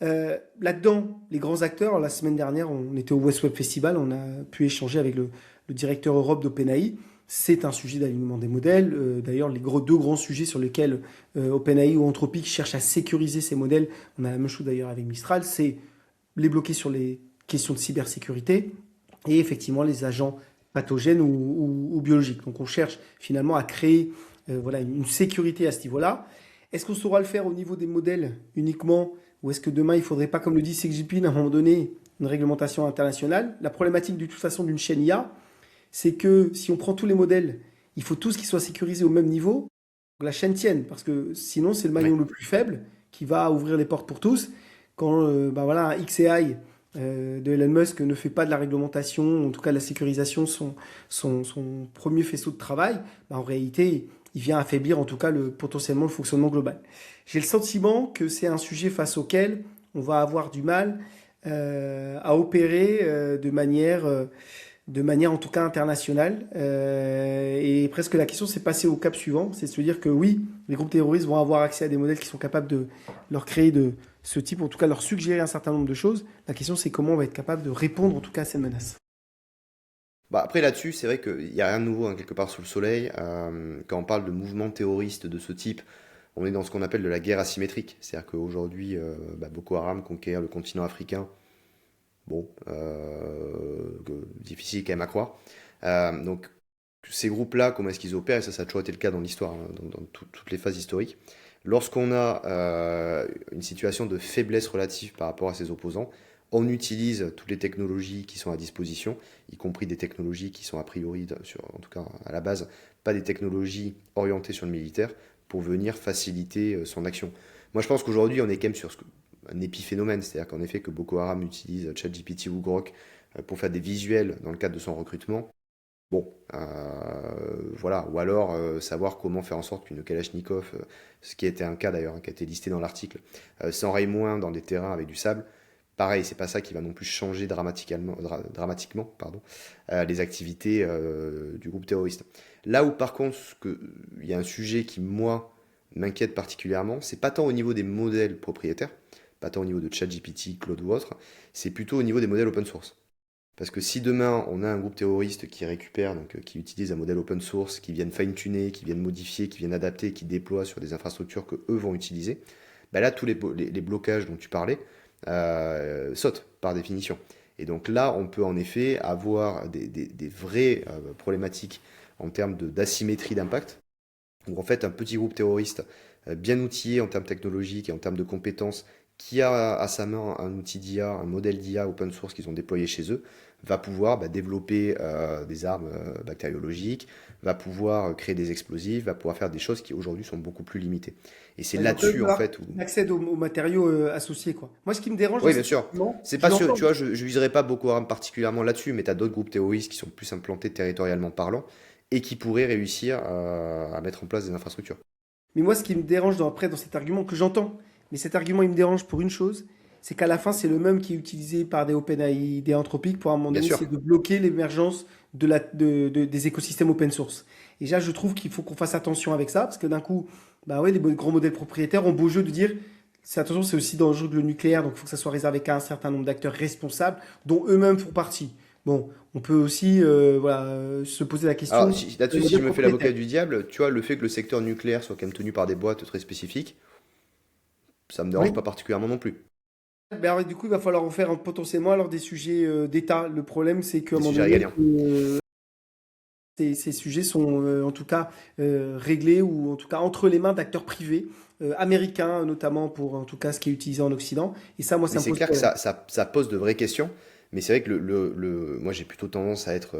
Là-dedans, les grands acteurs, la semaine dernière on était au West Web Festival, on a pu échanger avec le directeur Europe d'OpenAI. C'est un sujet d'alignement des modèles. D'ailleurs, les deux grands sujets sur lesquels OpenAI ou Anthropic cherchent à sécuriser ces modèles, on a la même chose d'ailleurs avec Mistral, c'est les bloquer sur les questions de cybersécurité et effectivement les agents pathogènes ou biologiques. Donc on cherche finalement à créer voilà, une sécurité à ce niveau-là. Est-ce qu'on saura le faire au niveau des modèles uniquement ou est-ce que demain il ne faudrait pas, comme le dit Xi Jinping, à un moment donné, une réglementation internationale? La problématique de toute façon d'une chaîne IA, c'est que si on prend tous les modèles, il faut tous qu'ils soient sécurisés au même niveau, que la chaîne tienne, parce que sinon c'est le maillon le plus faible qui va ouvrir les portes pour tous. Quand voilà, un XAI de Elon Musk ne fait pas de la réglementation, en tout cas de la sécurisation, son premier faisceau de travail, en réalité, il vient affaiblir en tout cas potentiellement le fonctionnement global. J'ai le sentiment que c'est un sujet face auquel on va avoir du mal à opérer de manière en tout cas internationale. Et presque la question s'est passée au cap suivant, c'est de se dire que oui, les groupes terroristes vont avoir accès à des modèles qui sont capables de leur créer de ce type, en tout cas leur suggérer un certain nombre de choses. La question c'est comment on va être capable de répondre en tout cas à ces menaces. Bah après là-dessus, c'est vrai qu'il n'y a rien de nouveau quelque part sous le soleil. Quand on parle de mouvements terroristes de ce type, on est dans ce qu'on appelle de la guerre asymétrique. C'est-à-dire qu'aujourd'hui, Boko Haram conquiert le continent africain. Bon, difficile quand même à croire. Donc ces groupes-là, comment est-ce qu'ils opèrent? Et ça a toujours été le cas dans l'histoire, hein, dans toutes les phases historiques. Lorsqu'on a une situation de faiblesse relative par rapport à ses opposants, on utilise toutes les technologies qui sont à disposition, y compris des technologies qui sont a priori, en tout cas à la base, pas des technologies orientées sur le militaire, pour venir faciliter son action. Moi je pense qu'aujourd'hui on est quand même sur un épiphénomène, c'est-à-dire qu'en effet que Boko Haram utilise ChatGPT ou Grok pour faire des visuels dans le cadre de son recrutement. Bon, voilà, ou alors savoir comment faire en sorte qu'une Kalachnikov, ce qui était un cas d'ailleurs, hein, qui a été listé dans l'article, s'enraye moins dans des terrains avec du sable. Pareil, c'est pas ça qui va non plus changer dramatiquement pardon, les activités du groupe terroriste. Là où par contre, il y a un sujet qui moi m'inquiète particulièrement, c'est pas tant au niveau des modèles propriétaires, pas tant au niveau de ChatGPT, Claude ou autre, c'est plutôt au niveau des modèles open source. Parce que si demain on a un groupe terroriste qui récupère, donc qui utilise un modèle open source, qui viennent fine-tuner, qui viennent modifier, qui viennent adapter, qui déploie sur des infrastructures que eux vont utiliser, bah là tous les blocages dont tu parlais sautent par définition. Et donc là on peut en effet avoir des vraies problématiques en termes d'asymétrie d'impact, où en fait un petit groupe terroriste bien outillé en termes technologiques et en termes de compétences, qui a à sa main un outil d'IA, un modèle d'IA open source qu'ils ont déployé chez eux, va pouvoir développer des armes bactériologiques, va pouvoir créer des explosifs, va pouvoir faire des choses qui aujourd'hui sont beaucoup plus limitées. Et c'est là-dessus en fait où... L'accès aux matériaux associés, quoi. Moi, ce qui me dérange, Oui, bien sûr. C'est pas sûr, l'entends. tu vois, je viserai pas Boko Haram particulièrement là-dessus, mais tu as d'autres groupes terroristes qui sont plus implantés territorialement parlant et qui pourraient réussir à mettre en place des infrastructures. Mais moi, ce qui me dérange après dans cet argument que j'entends, mais cet argument, il me dérange pour une chose, c'est qu'à la fin, c'est le même qui est utilisé par des OpenAI, des Anthropic, pour à un moment Bien donné, sûr. c'est de bloquer l'émergence des écosystèmes open source. Et là, je trouve qu'il faut qu'on fasse attention avec ça, parce que d'un coup, bah ouais, les grands modèles propriétaires ont beau jeu de dire, c'est attention, c'est aussi dangereux que le nucléaire, donc il faut que ça soit réservé qu'à un certain nombre d'acteurs responsables, dont eux-mêmes font partie. Bon, on peut aussi voilà, se poser la Alors, question des là-dessus, si je modèles me fais l'avocat propriétaires. du diable, tu vois, le fait que le secteur nucléaire soit quand même tenu par des boîtes très spécifiques, ça me dérange Oui. pas particulièrement non plus. Ben, alors, du coup, il va falloir en faire potentiellement alors des sujets d'État. Le problème, c'est qu'à un Des moment sujets donné, régaliens. ces sujets sont en tout cas réglés ou en tout cas entre les mains d'acteurs privés, américains notamment pour en tout cas ce qui est utilisé en Occident. Et ça, moi, Mais ça me c'est pose clair que problème. ça pose de vraies questions. Mais c'est vrai que moi, j'ai plutôt tendance à être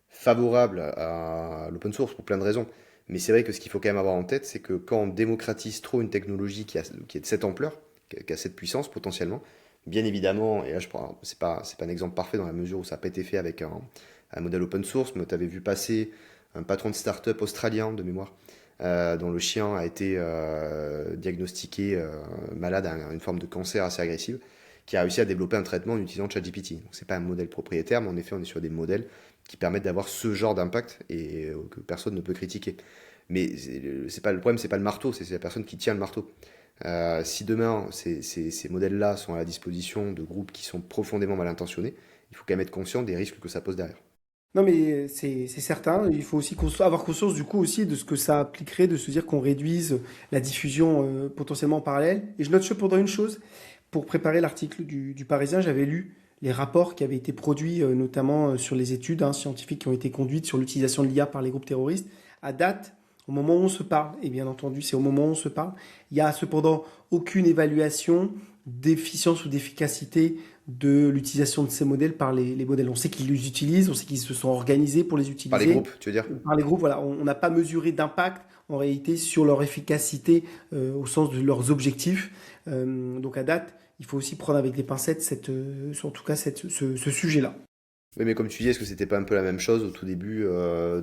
favorable à l'open source pour plein de raisons. Mais c'est vrai que ce qu'il faut quand même avoir en tête, c'est que quand on démocratise trop une technologie qui est de cette ampleur, qui a cette puissance potentiellement, bien évidemment, et là c'est pas un exemple parfait dans la mesure où ça n'a pas été fait avec un modèle open source, mais tu avais vu passer un patron de start-up australien de mémoire, dont le chien a été diagnostiqué malade à une forme de cancer assez agressive, qui a réussi à développer un traitement en utilisant ChatGPT. Donc c'est pas un modèle propriétaire, mais en effet on est sur des modèles qui permettent d'avoir ce genre d'impact et que personne ne peut critiquer. Mais c'est pas le problème, c'est pas le marteau, c'est la personne qui tient le marteau. Si demain ces modèles-là sont à la disposition de groupes qui sont profondément mal intentionnés, il faut quand même être conscient des risques que ça pose derrière. Non, mais c'est certain. Il faut aussi avoir conscience du coup aussi de ce que ça impliquerait de se dire qu'on réduise la diffusion potentiellement en parallèle. Et je note cependant une chose. Pour préparer l'article du Parisien, j'avais lu les rapports qui avaient été produits, notamment sur les études scientifiques qui ont été conduites sur l'utilisation de l'IA par les groupes terroristes. À date, au moment où on se parle, et bien entendu, c'est au moment où on se parle, il n'y a cependant aucune évaluation d'efficience ou d'efficacité de l'utilisation de ces modèles par les modèles. On sait qu'ils les utilisent, on sait qu'ils se sont organisés pour les Par les utiliser. groupes, tu veux dire? Par les groupes, voilà, on n'a pas mesuré d'impact en réalité sur leur efficacité au sens de leurs objectifs. Donc à date, il faut aussi prendre avec des pincettes en tout cas ce sujet-là. Oui, mais comme tu dis, est-ce que c'était pas un peu la même chose au tout début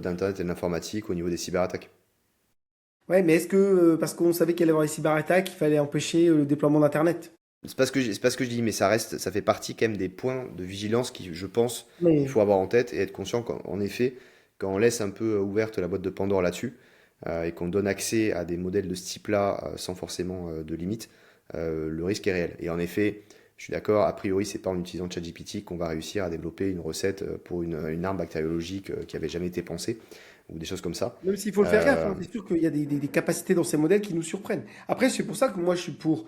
d'Internet et de l'informatique au niveau des cyberattaques? Ouais, mais est-ce que parce qu'on savait qu'il allait y avoir les cyberattaques, il fallait empêcher le déploiement d'Internet? C'est pas ce que je dis, mais ça fait partie quand même des points de vigilance qui, je pense, il Mais faut avoir en tête et être conscient qu'en effet, quand on laisse un peu ouverte la boîte de Pandore là-dessus, et qu'on donne accès à des modèles de ce type-là sans forcément de limite, le risque est réel. Et en effet, je suis d'accord, a priori, c'est pas en utilisant ChatGPT qu'on va réussir à développer une recette pour une arme bactériologique qui avait jamais été pensée, ou des choses comme ça. même s'il faut le faire gaffe, Euh, c'est sûr qu'il y a des capacités dans ces modèles qui nous surprennent. Après, c'est pour ça que moi je suis pour,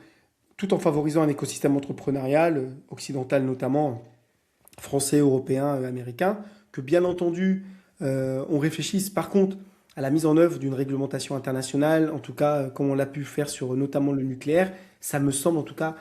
tout en favorisant un écosystème entrepreneurial, occidental notamment, français, européen, américain, que bien entendu, on réfléchisse par contre à la mise en œuvre d'une réglementation internationale, en tout cas, comme on l'a pu faire sur notamment le nucléaire. Ça me semble en tout cas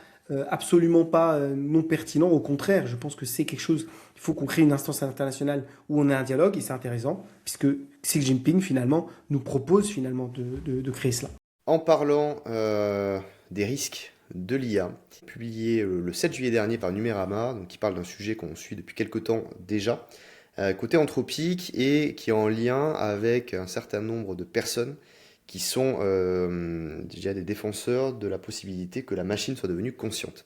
absolument pas non pertinent. Au contraire, je pense que c'est quelque chose. Il faut qu'on crée une instance internationale où on a un dialogue et c'est intéressant, puisque Xi Jinping finalement nous propose finalement de créer cela. En parlant des risques de l'IA, publié le 7 juillet dernier par Numérama, donc qui parle d'un sujet qu'on suit depuis quelque temps déjà, côté anthropique et qui est en lien avec un certain nombre de personnes qui sont déjà des défenseurs de la possibilité que la machine soit devenue consciente,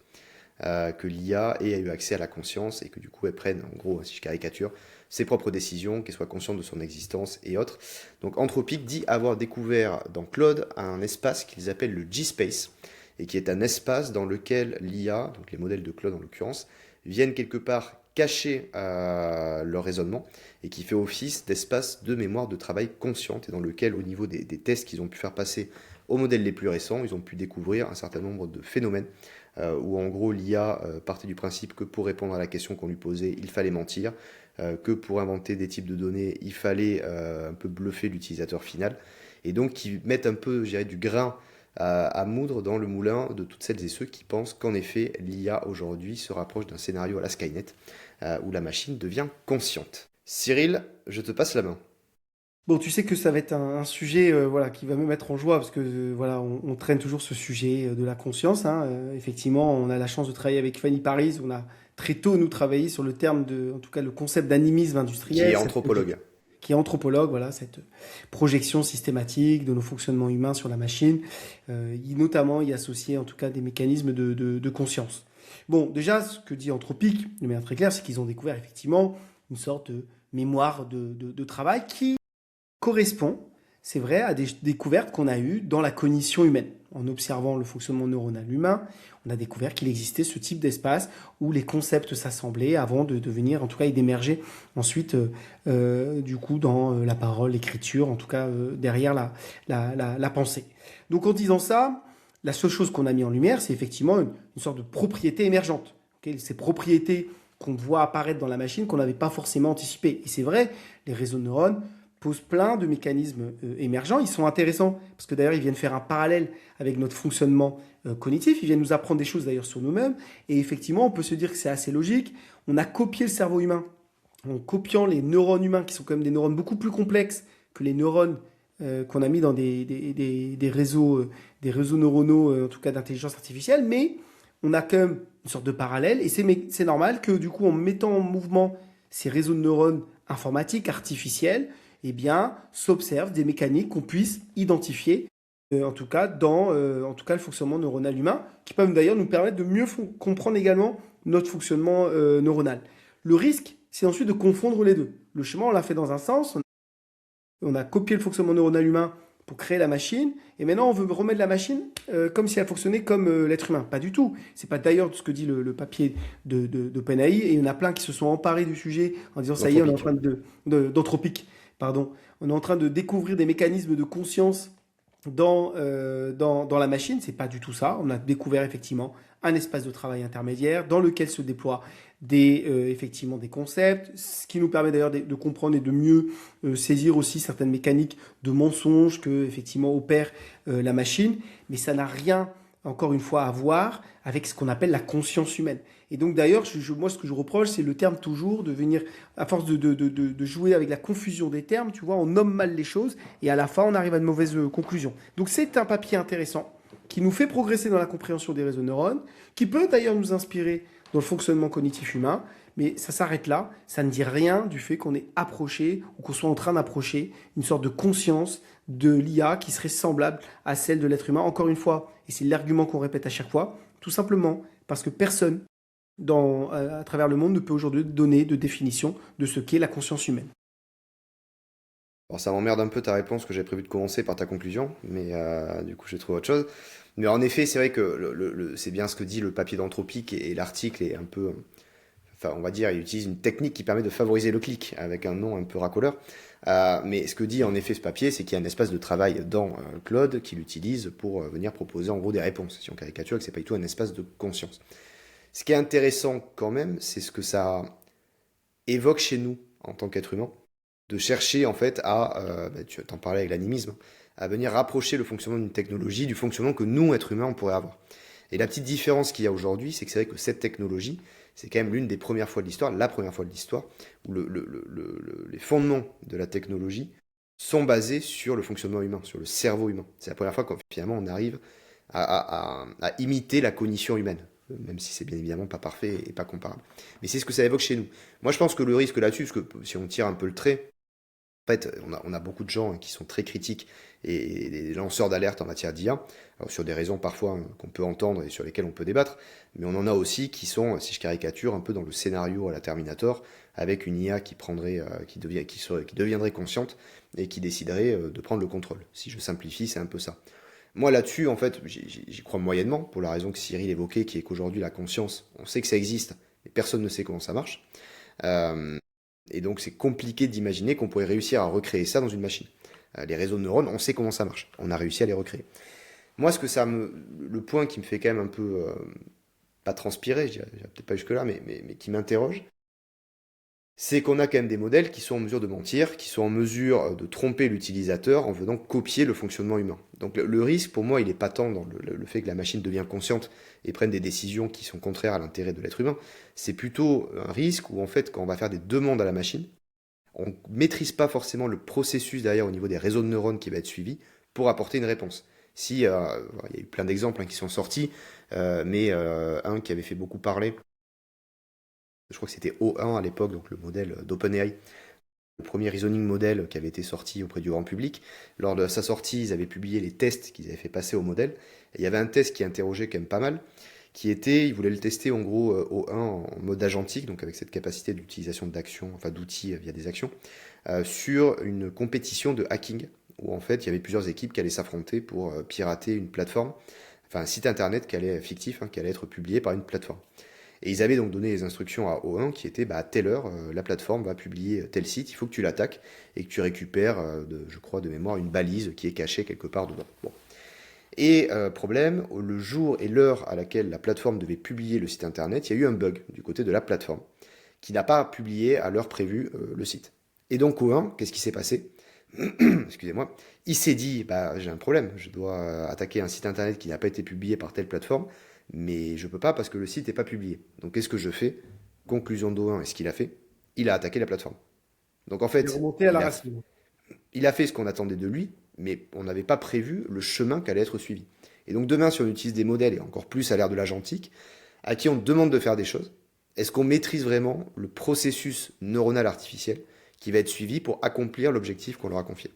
que l'IA ait eu accès à la conscience et que du coup elle prenne, en gros, si je caricature, ses propres décisions, qu'elle soit consciente de son existence et autres. Donc Anthropic dit avoir découvert dans Claude un espace qu'ils appellent le G-Space, et qui est un espace dans lequel l'IA, donc les modèles de Claude en l'occurrence, viennent quelque part cacher leur raisonnement, et qui fait office d'espace de mémoire de travail consciente, et dans lequel, au niveau des tests qu'ils ont pu faire passer aux modèles les plus récents, ils ont pu découvrir un certain nombre de phénomènes où en gros l'IA partait du principe que pour répondre à la question qu'on lui posait, il fallait mentir, que pour inventer des types de données, il fallait un peu bluffer l'utilisateur final, et donc qui mettent un peu, je dirais, du grain à moudre dans le moulin de toutes celles et ceux qui pensent qu'en effet l'IA aujourd'hui se rapproche d'un scénario à la Skynet, où la machine devient consciente. Cyril, je te passe la main. Bon, tu sais que ça va être un sujet voilà, qui va me mettre en joie parce que voilà, on traîne toujours ce sujet de la conscience. Effectivement, on a la chance de travailler avec Fanny Paris. On a très tôt, nous, travaillé sur le terme de, en tout cas, le concept d'animisme Qui est industriel, anthropologue. qui est anthropologue, voilà, cette projection systématique de nos fonctionnements humains sur la machine. Notamment, y associer en tout cas des mécanismes de conscience. Bon, déjà, ce que dit Anthropique, de manière très claire, c'est qu'ils ont découvert effectivement une sorte de mémoire de travail qui correspond, c'est vrai, à des découvertes qu'on a eues dans la cognition humaine. En observant le fonctionnement neuronal humain, on a découvert qu'il existait ce type d'espace où les concepts s'assemblaient avant de devenir, en tout cas, et d'émerger ensuite, du coup, dans la parole, l'écriture, en tout cas, derrière la pensée. Donc en disant ça, la seule chose qu'on a mis en lumière, c'est effectivement une sorte de propriété émergente. Okay, ces propriétés qu'on voit apparaître dans la machine qu'on n'avait pas forcément anticipées. Et c'est vrai, les réseaux de neurones posent plein de mécanismes émergents. Ils sont intéressants parce que d'ailleurs, ils viennent faire un parallèle avec notre fonctionnement cognitif. Ils viennent nous apprendre des choses d'ailleurs sur nous-mêmes. Et effectivement, on peut se dire que c'est assez logique. On a copié le cerveau humain en copiant les neurones humains, qui sont quand même des neurones beaucoup plus complexes que les neurones qu'on a mis dans des réseaux neuronaux, en tout cas d'intelligence artificielle, mais on a quand même une sorte de parallèle, et c'est normal que du coup, en mettant en mouvement ces réseaux de neurones informatiques, artificiels, eh bien, s'observent des mécaniques qu'on puisse identifier, en tout cas, en tout cas, le fonctionnement neuronal humain, qui peuvent d'ailleurs nous permettre de mieux comprendre également notre fonctionnement neuronal. Le risque, c'est ensuite de confondre les deux. Le schéma, on l'a fait dans un sens, on a copié le fonctionnement neuronal humain pour créer la machine, et maintenant on veut remettre la machine comme si elle fonctionnait comme l'être humain. Pas du tout. C'est pas d'ailleurs ce que dit le papier d'OpenAI, et il y en a plein qui se sont emparés du sujet en disant ça y est, on est en D'anthropique. train d'anthropique, pardon. On est en train de découvrir des mécanismes de conscience dans la machine. C'est pas du tout ça. On a découvert effectivement un espace de travail intermédiaire dans lequel se déploient effectivement des concepts, ce qui nous permet d'ailleurs de comprendre et de mieux saisir aussi certaines mécaniques de mensonges que effectivement opère la machine, mais ça n'a rien, encore une fois, à voir avec ce qu'on appelle la conscience humaine. Et donc d'ailleurs, moi ce que je reproche, c'est le terme toujours de venir, à force de jouer avec la confusion des termes, tu vois, on nomme mal les choses et à la fin on arrive à de mauvaises conclusions. Donc c'est un papier intéressant qui nous fait progresser dans la compréhension des réseaux de neurones, qui peut d'ailleurs nous inspirer dans le fonctionnement cognitif humain, mais ça s'arrête là. Ça ne dit rien du fait qu'on est approché ou qu'on soit en train d'approcher une sorte de conscience de l'IA qui serait semblable à celle de l'être humain. Encore une fois, et c'est l'argument qu'on répète à chaque fois, tout simplement parce que personne à travers le monde ne peut aujourd'hui donner de définition de ce qu'est la conscience humaine. Alors ça m'emmerde un peu ta réponse que j'ai prévu de commencer par ta conclusion, mais du coup j'ai trouvé autre chose. Mais en effet, c'est vrai que c'est bien ce que dit le papier d'Anthropique et l'article est un peu, enfin on va dire, il utilise une technique qui permet de favoriser le clic avec un nom un peu racoleur. Mais ce que dit en effet ce papier, c'est qu'il y a un espace de travail dans Claude qu'il utilise pour venir proposer en gros des réponses. Si on caricature, que c'est pas du tout un espace de conscience. Ce qui est intéressant quand même, c'est ce que ça évoque chez nous en tant qu'être humain de chercher en fait tu t'en parlais avec l'animisme, à venir rapprocher le fonctionnement d'une technologie du fonctionnement que nous, êtres humains, on pourrait avoir. Et la petite différence qu'il y a aujourd'hui, c'est que c'est vrai que cette technologie, c'est quand même l'une des premières fois de l'histoire, la première fois de l'histoire, où les fondements de la technologie sont basés sur le fonctionnement humain, sur le cerveau humain. C'est la première fois qu'en finalement on arrive à imiter la cognition humaine, même si c'est bien évidemment pas parfait et pas comparable. Mais c'est ce que ça évoque chez nous. Moi je pense que le risque là-dessus, parce que si on tire un peu le trait, en fait, on a beaucoup de gens qui sont très critiques et des lanceurs d'alerte en matière d'IA, sur des raisons parfois qu'on peut entendre et sur lesquelles on peut débattre, mais on en a aussi qui sont, si je caricature, un peu dans le scénario à la Terminator, avec une IA qui deviendrait consciente et qui déciderait de prendre le contrôle. Si je simplifie, c'est un peu ça. Moi là-dessus, en fait, j'y crois moyennement, pour la raison que Cyril évoquait, qui est qu'aujourd'hui la conscience, on sait que ça existe, mais personne ne sait comment ça marche. Euh, et donc c'est compliqué d'imaginer qu'on pourrait réussir à recréer ça dans une machine. Les réseaux de neurones, on sait comment ça marche. On a réussi à les recréer. Moi, le point qui me fait quand même un peu, pas transpirer, je dirais peut-être pas jusque-là, mais qui m'interroge, c'est qu'on a quand même des modèles qui sont en mesure de mentir, qui sont en mesure de tromper l'utilisateur en venant copier le fonctionnement humain. Donc le risque, pour moi, il est pas tant dans le fait que la machine devient consciente et prenne des décisions qui sont contraires à l'intérêt de l'être humain. C'est plutôt un risque où, en fait, quand on va faire des demandes à la machine, on ne maîtrise pas forcément le processus derrière au niveau des réseaux de neurones qui va être suivi pour apporter une réponse. Si, il y a eu plein d'exemples qui sont sortis, mais un qui avait fait beaucoup parler, je crois que c'était O1 à l'époque, donc le modèle d'OpenAI, le premier reasoning model qui avait été sorti auprès du grand public. Lors de sa sortie, ils avaient publié les tests qu'ils avaient fait passer au modèle. Et il y avait un test qui interrogeait quand même pas mal, qui était, ils voulaient le tester en gros au 1 en mode agentique, donc avec cette capacité d'utilisation d'actions, enfin d'outils via des actions, sur une compétition de hacking où en fait il y avait plusieurs équipes qui allaient s'affronter pour pirater une plateforme, enfin un site internet qui allait fictif, hein, qui allait être publié par une plateforme. Et ils avaient donc donné les instructions à O1 qui étaient bah, à telle heure, la plateforme va publier tel site, il faut que tu l'attaques et que tu récupères, je crois de mémoire, une balise qui est cachée quelque part dedans. Bon. Et problème, le jour et l'heure à laquelle la plateforme devait publier le site internet, il y a eu un bug du côté de la plateforme qui n'a pas publié à l'heure prévue le site. Et donc O1, qu'est-ce qui s'est passé? Excusez-moi, il s'est dit, bah, j'ai un problème, je dois attaquer un site internet qui n'a pas été publié par telle plateforme, mais je peux pas parce que le site n'est pas publié. Donc qu'est-ce que je fais? Conclusion d'O1, et ce qu'il a fait? Il a attaqué la plateforme. Donc en Et fait, remonter à la racine. il a fait ce qu'on attendait de lui, mais on n'avait pas prévu le chemin qu'allait être suivi. Et donc demain, si on utilise des modèles, et encore plus à l'ère de l'agentique, à qui on demande de faire des choses, est-ce qu'on maîtrise vraiment le processus neuronal artificiel qui va être suivi pour accomplir l'objectif qu'on leur a confié?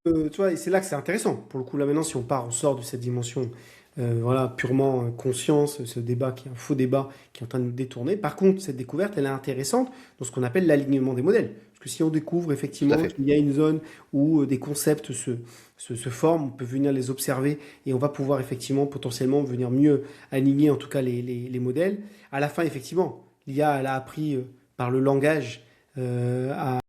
Tu vois, et c'est là que c'est intéressant. Pour le coup, là maintenant, si on sort de cette dimension voilà, purement conscience, ce débat qui est un faux débat qui est en train de nous détourner. Par contre, cette découverte, elle est intéressante dans ce qu'on appelle l'alignement des modèles. Parce que si on découvre Tout à effectivement fait. qu'il y a une zone où des concepts se forment, on peut venir les observer et on va pouvoir effectivement potentiellement venir mieux aligner en tout cas les modèles. À la fin, effectivement, l'IA, elle a appris par le langage à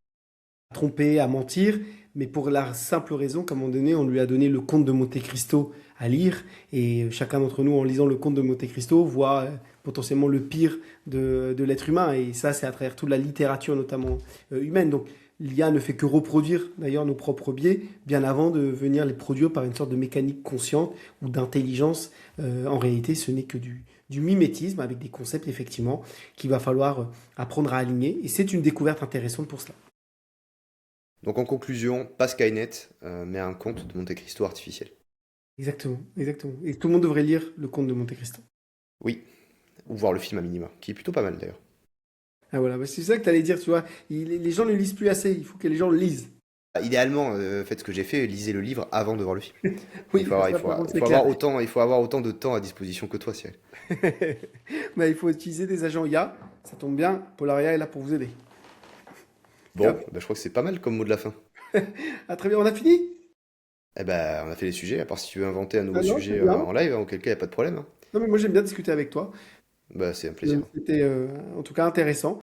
tromper, à mentir, mais pour la simple raison qu'à un moment donné, on lui a donné le Comte de Monte-Cristo à lire, et chacun d'entre nous, en lisant le Comte de Monte-Cristo, voit potentiellement le pire de l'être humain, et ça, c'est à travers toute la littérature, notamment humaine. Donc, l'IA ne fait que reproduire d'ailleurs nos propres biais, bien avant de venir les produire par une sorte de mécanique consciente ou d'intelligence. En réalité, ce n'est que du mimétisme avec des concepts, effectivement, qu'il va falloir apprendre à aligner, et c'est une découverte intéressante pour cela. Donc en conclusion, pas Skynet, mais un conte de Monte Cristo artificiel. Exactement, exactement. Et tout le monde devrait lire Le Comte de Monte-Cristo. Oui, ou voir le film à minima, qui est plutôt pas mal d'ailleurs. Ah voilà, bah, c'est ça que tu allais dire, tu vois. Les gens ne lisent plus assez, il faut que les gens le lisent. Idéalement, faites ce que j'ai fait, lisez le livre avant de voir le film. Oui, ça par contre, c'est clair. Il faut avoir autant de temps à disposition que toi, Cyril. Bah, il faut utiliser des agents IA, ça tombe bien, Polaria est là pour vous aider. Bon, bah, je crois que c'est pas mal comme mot de la fin. Ah très bien, on a fini? Eh ben, on a fait les sujets, à part si tu veux inventer un Ah nouveau non, c'est sujet bien. en live, hein, auquel cas il n'y a pas de problème, hein. Non mais moi j'aime bien discuter avec toi. Bah, c'est un plaisir. C'était en tout cas intéressant.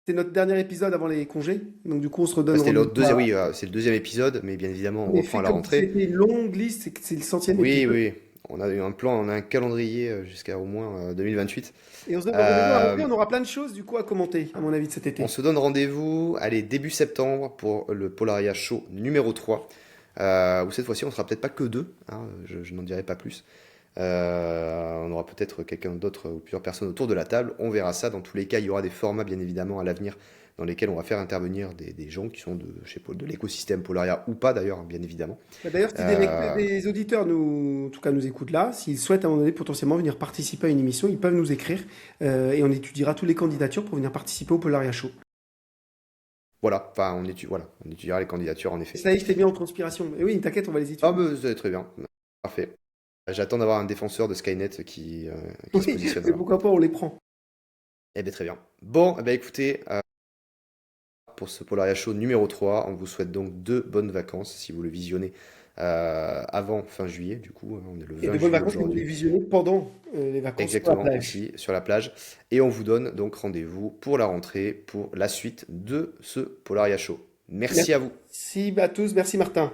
C'est notre dernier épisode avant les congés, donc du coup on se Bah, redonne c'était le rendez-vous deuxième, oui, c'est le deuxième épisode, mais bien évidemment, on Mais reprend fait à la comme si rentrée. c'était une longue liste, c'est que c'est le centième Oui, épisode. oui, on a eu un plan, on a un calendrier jusqu'à au moins 2028. Et on se donne rendez-vous à la rentrée, Euh, on aura plein de choses du coup à commenter, à mon avis, de cet on été. se donne rendez-vous, allez, début septembre pour le Polaria Show numéro 3, où cette fois-ci on sera peut-être pas que deux, hein, je n'en dirai pas plus. On aura peut-être quelqu'un d'autre ou plusieurs personnes autour de la table, on verra ça. Dans tous les cas, il y aura des formats bien évidemment à l'avenir dans lesquels on va faire intervenir des gens qui sont de, je sais pas, de l'écosystème Polaria ou pas d'ailleurs, bien évidemment. Bah, d'ailleurs, si Euh, des auditeurs en tout cas, nous écoutent là, s'ils souhaitent à un moment donné potentiellement venir participer à une émission, ils peuvent nous écrire et on étudiera toutes les candidatures pour venir participer au Polaria Show. voilà, enfin voilà, on étudiera les candidatures en effet. Ça y est, je t'ai mis en transpiration. Et oui, t'inquiète, on va les Ah étudier. bah, c'est très bien, parfait. J'attends d'avoir un défenseur de Skynet qui se Oui, positionnera mais là. pourquoi pas, on les prend. Eh bien très bien. Bon, eh ben, écoutez, pour ce Polaria Show numéro 3. On vous souhaite donc de bonnes vacances si vous le visionnez avant fin juillet. Du coup, on est le Et 20 de bonnes juillet vacances que vous les aujourd'hui. visionnez pendant les vacances sur la Exactement, plage. aussi sur la plage. Et on vous donne donc rendez-vous pour la rentrée, pour la suite de ce Polaria Show. Merci à vous. Merci à tous, merci Martin.